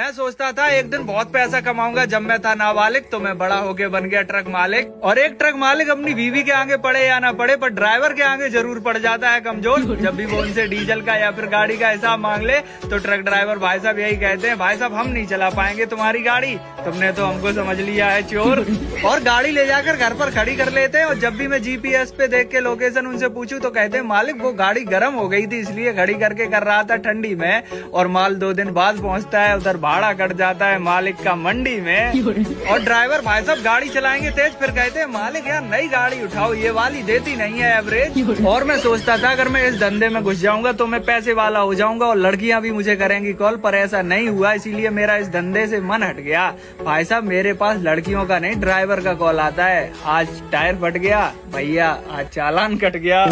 मैं सोचता था एक दिन बहुत पैसा कमाऊंगा जब मैं था नाबालिग, तो मैं बड़ा होके बन गया ट्रक मालिक। और एक ट्रक मालिक अपनी बीवी के आगे पड़े या ना पड़े, पर ड्राइवर के आगे जरूर पड़ जाता है कमजोर। जब भी वो उनसे डीजल का या फिर गाड़ी का हिसाब मांग ले तो ट्रक ड्राइवर भाई साहब यही कहते हैं, भाई साहब हम नहीं चला पाएंगे तुम्हारी गाड़ी, तुमने तो हमको समझ लिया है चोर। और गाड़ी ले जाकर घर पर खड़ी कर लेते हैं, और जब भी मैं जीपीएस पे देख के लोकेशन उनसे पूछूं तो कहते हैं मालिक वो गाड़ी गर्म हो गई थी इसलिए खड़ी करके कर रहा था ठंडी में, और माल 2 दिन बाद पहुंचता है, उधर भाड़ा कट जाता है मालिक का मंडी में। और ड्राइवर भाई साहब गाड़ी चलाएंगे तेज, फिर कहते हैं मालिक यार नई गाड़ी उठाओ, ये वाली देती नहीं है एवरेज। और मैं सोचता था अगर मैं इस धंधे में घुस जाऊंगा तो मैं पैसे वाला हो जाऊंगा और लड़कियां भी मुझे करेंगी कॉल, पर ऐसा नहीं हुआ, इसीलिए मेरा इस धंधे से मन हट गया। भाई साहब मेरे पास लड़कियों का नहीं ड्राइवर का कॉल आता है, आज टायर फट गया भैया, आज चालान कट गया।